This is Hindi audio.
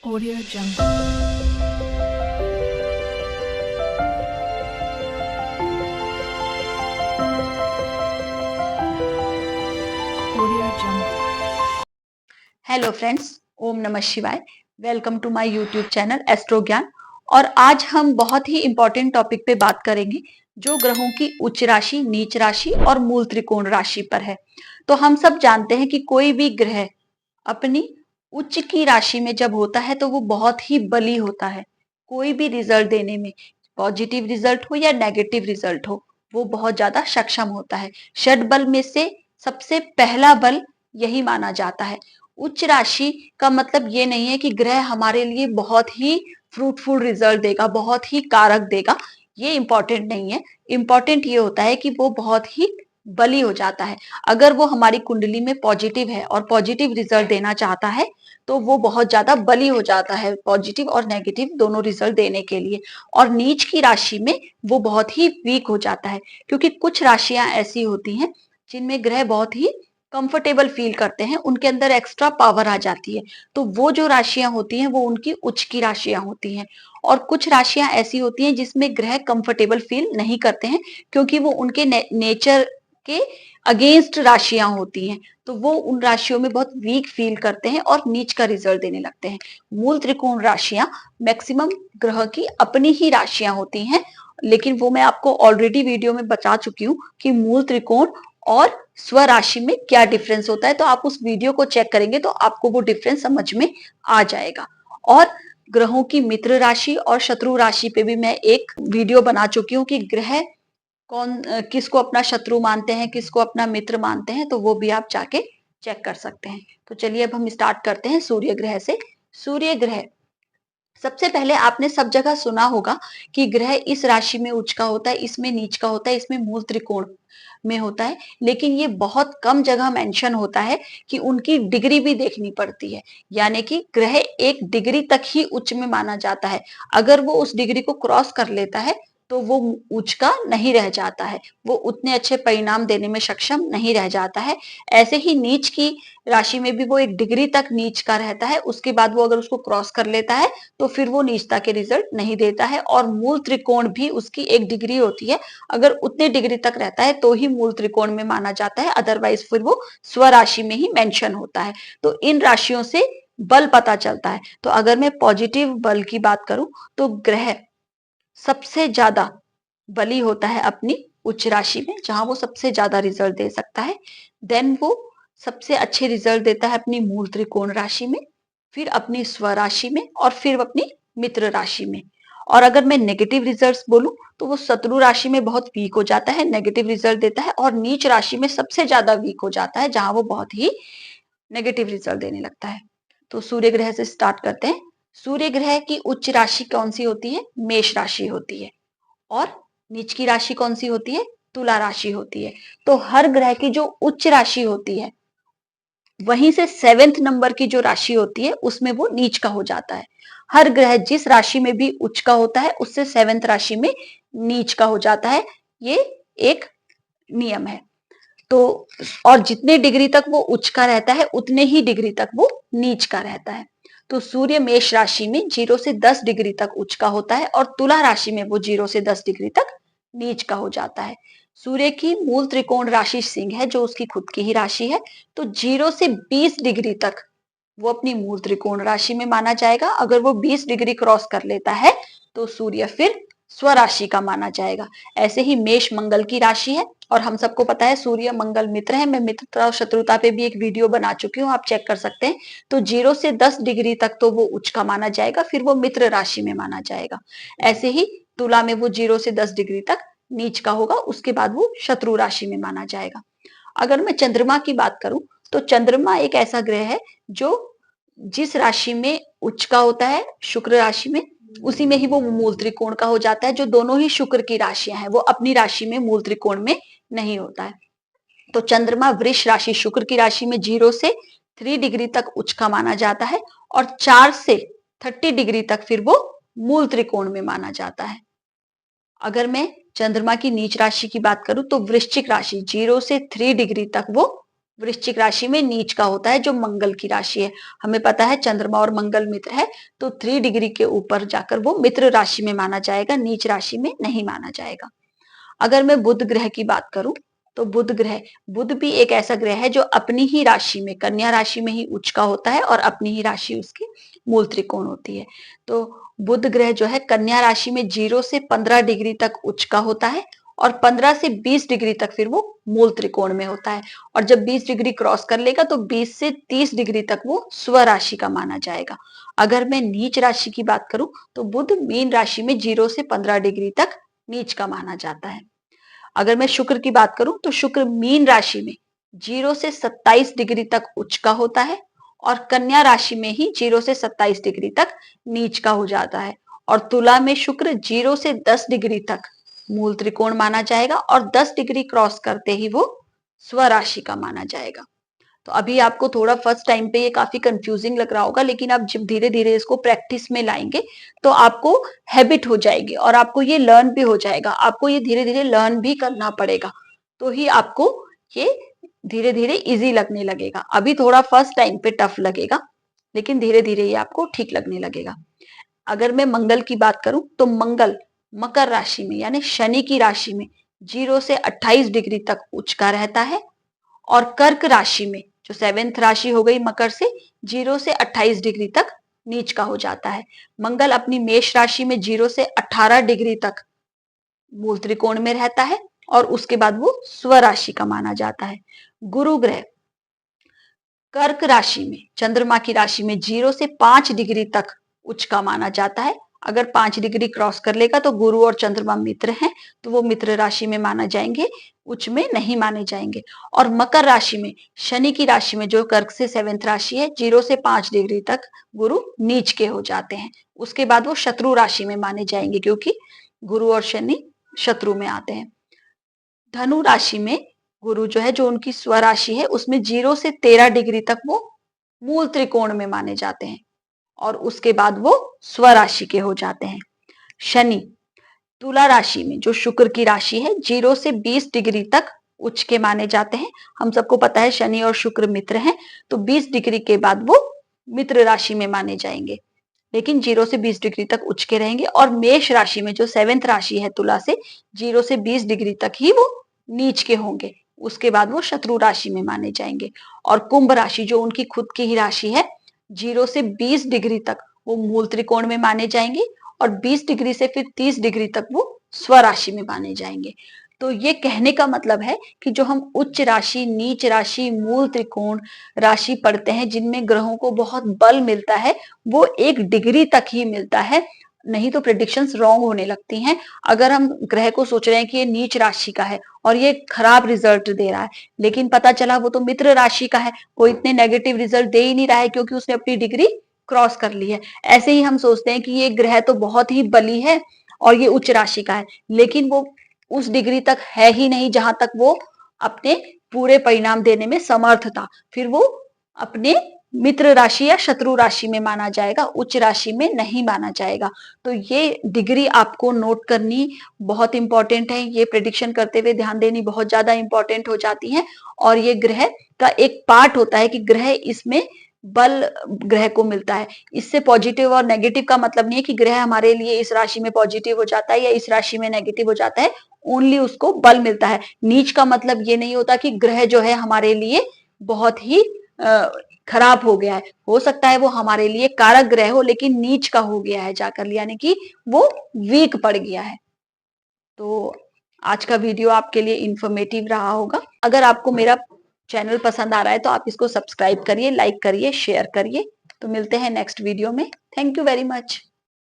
Audio Jungle. Audio Jungle. Hello friends, ओम नमः शिवाय। Welcome to my YouTube channel Astro Gyan. और आज हम बहुत ही इंपॉर्टेंट टॉपिक पे बात करेंगे जो ग्रहों की उच्च राशि, नीच राशि और मूल त्रिकोण राशि पर है। तो हम सब जानते हैं कि कोई भी ग्रह अपनी उच्च की राशि में जब होता है तो वो बहुत ही बली होता है। कोई भी रिजल्ट देने में, पॉजिटिव रिजल्ट हो या नेगेटिव रिजल्ट हो, वो बहुत ज्यादा सक्षम होता है। षड बल में से सबसे पहला बल यही माना जाता है। उच्च राशि का मतलब ये नहीं है कि ग्रह हमारे लिए बहुत ही फ्रूटफुल रिजल्ट देगा, बहुत ही कारक देगा। ये इंपॉर्टेंट नहीं है। इंपॉर्टेंट ये होता है कि वो बहुत ही बली हो जाता है। अगर वो हमारी कुंडली में पॉजिटिव है और पॉजिटिव रिजल्ट देना चाहता है तो वो बहुत ज्यादा बली हो जाता है, पॉजिटिव और नेगेटिव दोनों रिजल्ट देने के लिए। और नीच की राशि में वो बहुत ही वीक हो जाता है, क्योंकि कुछ राशियां ऐसी होती हैं जिनमें ग्रह बहुत ही कंफर्टेबल फील करते हैं, उनके अंदर एक्स्ट्रा पावर आ जाती है। तो वो जो राशियां होती हैं वो उनकी उच्च की राशियां होती हैं। और कुछ राशियां ऐसी होती हैं जिसमें ग्रह कंफर्टेबल फील नहीं करते हैं, क्योंकि वो उनके नेचर के अगेंस्ट राशियां होती हैं। तो वो उन राशियों में बहुत वीक फील करते हैं और नीच का रिजल्ट देने लगते हैं। मूल त्रिकोण राशियां मैक्सिमम ग्रह की अपनी ही राशियां होती हैं, लेकिन वो मैं आपको ऑलरेडी वीडियो में बता चुकी हूँ कि मूल त्रिकोण और स्वराशि में क्या डिफरेंस होता है। तो आप उस वीडियो को चेक करेंगे तो आपको वो डिफरेंस समझ में आ जाएगा। और ग्रहों की मित्र राशि और शत्रु राशि पे भी मैं एक वीडियो बना चुकी हूँ कि ग्रह किसको अपना शत्रु मानते हैं, किसको अपना मित्र मानते हैं, तो वो भी आप जाके चेक कर सकते हैं। तो चलिए अब हम स्टार्ट करते हैं सूर्य ग्रह से। सूर्य ग्रह सबसे पहले आपने सब जगह सुना होगा कि ग्रह इस राशि में उच्च का होता है, इसमें नीच का होता है, इसमें मूल त्रिकोण में होता है। लेकिन ये बहुत कम जगह मेंशन होता है कि उनकी डिग्री भी देखनी पड़ती है। यानी कि ग्रह एक डिग्री तक ही उच्च में माना जाता है। अगर वो उस डिग्री को क्रॉस कर लेता है तो वो उच्च का नहीं रह जाता है, वो उतने अच्छे परिणाम देने में सक्षम नहीं रह जाता है। ऐसे ही नीच की राशि में भी वो एक डिग्री तक नीच का रहता है, उसके बाद वो अगर उसको क्रॉस कर लेता है तो फिर वो नीचता के रिजल्ट नहीं देता है। और मूल त्रिकोण भी उसकी एक डिग्री होती है, अगर उतने डिग्री तक रहता है तो ही मूल त्रिकोण में माना जाता है, अदरवाइज फिर वो स्वराशि में ही मेंशन होता है। तो इन राशियों से बल पता चलता है। तो अगर मैं पॉजिटिव बल की बात करूं तो ग्रह सबसे ज्यादा बली होता है अपनी उच्च राशि में, जहां वो सबसे ज्यादा रिजल्ट दे सकता है। देन वो सबसे अच्छे रिजल्ट देता है अपनी मूल त्रिकोण राशि में, फिर अपनी स्वराशि में और फिर अपनी मित्र राशि में। और अगर मैं नेगेटिव रिजल्ट्स बोलूं तो वो शत्रु राशि में बहुत वीक हो जाता है, नेगेटिव रिजल्ट देता है। और नीच राशि में सबसे ज्यादा वीक हो जाता है, जहां वो बहुत ही नेगेटिव रिजल्ट देने लगता है। तो सूर्य ग्रह से स्टार्ट करते हैं। सूर्य ग्रह की उच्च राशि कौन सी होती है? मेष राशि होती है। और नीच की राशि कौन सी होती है? तुला राशि होती है। तो हर ग्रह की जो उच्च राशि होती है, वहीं से सेवेंथ नंबर की जो राशि होती है उसमें वो नीच का हो जाता है। हर ग्रह जिस राशि में भी उच्च का होता है उससे सेवेंथ राशि में नीच का हो जाता है। ये एक नियम है। तो और जितने डिग्री तक वो उच्च का रहता है उतने ही डिग्री तक वो नीच का रहता है। तो सूर्य मेष राशि में 0 से 10 डिग्री तक उच्च का होता है और तुला राशि में वो 0 से 10 डिग्री तक नीच का हो जाता है। सूर्य की मूल त्रिकोण राशि सिंह है, जो उसकी खुद की ही राशि है। तो 0 से 20 डिग्री तक वो अपनी मूल त्रिकोण राशि में माना जाएगा। अगर वो 20 डिग्री क्रॉस कर लेता है तो सूर्य फिर स्वराशि का माना जाएगा। ऐसे ही मेष मंगल की राशि है और हम सबको पता है सूर्य मंगल मित्र है। मैं मित्रता और शत्रुता पे भी एक वीडियो बना चुकी हूँ, आप चेक कर सकते हैं। तो 0 से 10 डिग्री तक तो वो उच्च का माना जाएगा, फिर वो मित्र राशि में माना जाएगा। ऐसे ही तुला में वो 0 से 10 डिग्री तक नीच का होगा, उसके बाद वो शत्रु राशि में माना जाएगा। अगर मैं चंद्रमा की बात करूं तो चंद्रमा एक ऐसा ग्रह है जो जिस राशि में उच्च का होता है, शुक्र राशि में, उसी में ही वो मूल त्रिकोण का हो जाता है। जो दोनों ही शुक्र की राशियां हैं, वो अपनी राशि में मूल त्रिकोण में नहीं होता है। तो चंद्रमा वृष राशि शुक्र की राशि में 0 से 3 डिग्री तक उच्च का माना जाता है और 4 से 30 डिग्री तक फिर वो मूल त्रिकोण में माना जाता है। अगर मैं चंद्रमा की नीच राशि की बात करूं तो वृश्चिक राशि 0 से 3 डिग्री तक वो वृश्चिक राशि में नीच का होता है, जो मंगल की राशि है। हमें पता है चंद्रमा और मंगल मित्र है, तो 3 डिग्री के ऊपर जाकर वो मित्र राशि में माना जाएगा, नीच राशि में नहीं माना जाएगा। अगर मैं बुध ग्रह की बात करूं तो बुध भी एक ऐसा ग्रह है जो अपनी ही राशि में, कन्या राशि में ही उच्च का होता है और अपनी ही राशि उसकी मूल त्रिकोण होती है। तो बुध ग्रह जो है कन्या राशि में 0 से 15 डिग्री तक उच्च का होता है और 15 से 20 डिग्री तक फिर वो मूल त्रिकोण में होता है। और जब 20 डिग्री क्रॉस कर लेगा तो 20 से 30 डिग्री तक वो स्व राशि का माना जाएगा। अगर मैं नीच राशि की बात करूं तो बुध मीन राशि में 0 से 15 डिग्री तक नीच का माना जाता है। अगर मैं शुक्र की बात करूं तो शुक्र मीन राशि में 0 से 27 डिग्री तक उच्च का होता है और कन्या राशि में ही 0 से 27 डिग्री तक नीच का हो जाता है। और तुला में शुक्र 0 से 10 डिग्री तक मूल त्रिकोण माना जाएगा और 10 डिग्री क्रॉस करते ही वो स्व राशि का माना जाएगा। तो अभी आपको थोड़ा फर्स्ट टाइम पे ये काफी कंफ्यूजिंग लग रहा होगा, लेकिन आप जब धीरे धीरे इसको प्रैक्टिस में लाएंगे तो आपको हैबिट हो जाएगी और आपको ये लर्न भी हो जाएगा। आपको ये धीरे धीरे लर्न भी करना पड़ेगा, तो ही आपको ये धीरे धीरे इजी लगने लगेगा। अभी थोड़ा फर्स्ट टाइम पे टफ लगेगा, लेकिन धीरे धीरे ये आपको ठीक लगने लगेगा। अगर मैं मंगल की बात करूं तो मंगल मकर राशि में यानी शनि की राशि में 0 से 28 डिग्री तक उच्च का रहता है और कर्क राशि में, जो 7th राशि हो गई मकर से, 0 से 28 डिग्री तक नीच का हो जाता है। मंगल अपनी मेष राशि में 0 से 18 डिग्री तक मूल त्रिकोण में रहता है और उसके बाद वो स्व राशि का माना जाता है। गुरु ग्रह कर्क राशि में, चंद्रमा की राशि में 0 से 5 डिग्री तक उच्च का माना जाता है। अगर 5 डिग्री क्रॉस कर लेगा तो गुरु और चंद्रमा मित्र हैं, तो वो मित्र राशि में माना जाएंगे, उच्च में नहीं माने जाएंगे। और मकर राशि में, शनि की राशि में, जो कर्क से 7th राशि है, 0 से 5 डिग्री तक गुरु नीच के हो जाते हैं। उसके बाद वो शत्रु राशि में माने जाएंगे, क्योंकि गुरु और शनि शत्रु में आते हैं। धनु राशि में गुरु जो है, जो उनकी स्व राशि है, उसमें 0 से 13 डिग्री तक वो मूल त्रिकोण में माने जाते हैं और उसके बाद वो स्व राशि के हो जाते हैं। शनि तुला राशि में, जो शुक्र की राशि है, 0 से 20 डिग्री तक उच्च के माने जाते हैं। हम सबको पता है शनि और शुक्र मित्र हैं, तो 20 डिग्री के बाद वो मित्र राशि में माने जाएंगे, लेकिन 0 से 20 डिग्री तक उच्च के रहेंगे। और मेष राशि में, जो 7th राशि है तुला से, 0 से 20 डिग्री तक ही वो नीच के होंगे, उसके बाद वो शत्रु राशि में माने जाएंगे। और कुंभ राशि, जो उनकी खुद की ही राशि है, 0 से 20 डिग्री तक वो मूल त्रिकोण में माने जाएंगे और 20 डिग्री से फिर 30 डिग्री तक वो स्व राशि में माने जाएंगे। तो ये कहने का मतलब है कि जो हम उच्च राशि, नीच राशि, मूल त्रिकोण राशि पढ़ते हैं, जिनमें ग्रहों को बहुत बल मिलता है, वो 1 डिग्री तक ही मिलता है, नहीं तो प्रेडिक्शंस रॉन्ग होने लगती हैं। अगर हम ग्रह को सोच रहे हैं कि ये नीच राशि का है और ये खराब रिजल्ट दे रहा है, लेकिन पता चला वो तो मित्र राशि का है, वो इतने नेगेटिव रिजल्ट दे ही नहीं रहा है, क्योंकि उसने अपनी डिग्री क्रॉस कर ली है। ऐसे ही हम सोचते हैं कि ये ग्रह तो बहुत ही बली है और ये उच्च राशि का है, लेकिन वो उस डिग्री तक है ही नहीं जहां तक वो अपने पूरे परिणाम देने में समर्थ था। फिर वो अपने मित्र राशि या शत्रु राशि में माना जाएगा, उच्च राशि में नहीं माना जाएगा। तो ये डिग्री आपको नोट करनी बहुत इंपॉर्टेंट है। ये प्रेडिक्शन करते हुए ध्यान देनी बहुत ज्यादा इंपॉर्टेंट हो जाती है और ये ग्रह का एक पार्ट होता है कि ग्रह इसमें बल ग्रह को मिलता है। इससे पॉजिटिव और नेगेटिव का मतलब नहीं है कि ग्रह हमारे लिए इस राशि में पॉजिटिव हो जाता है या इस राशि में नेगेटिव हो जाता है, ओनली उसको बल मिलता है। नीच का मतलब ये नहीं होता कि ग्रह जो है हमारे लिए बहुत ही खराब हो गया है। हो सकता है वो हमारे लिए कारक ग्रह हो, लेकिन नीच का हो गया है जाकर, यानी कि वो वीक पड़ गया है। तो आज का वीडियो आपके लिए इंफॉर्मेटिव रहा होगा। अगर आपको मेरा चैनल पसंद आ रहा है तो आप इसको सब्सक्राइब करिए, लाइक करिए, शेयर करिए। तो मिलते हैं नेक्स्ट वीडियो में। Thank you very much.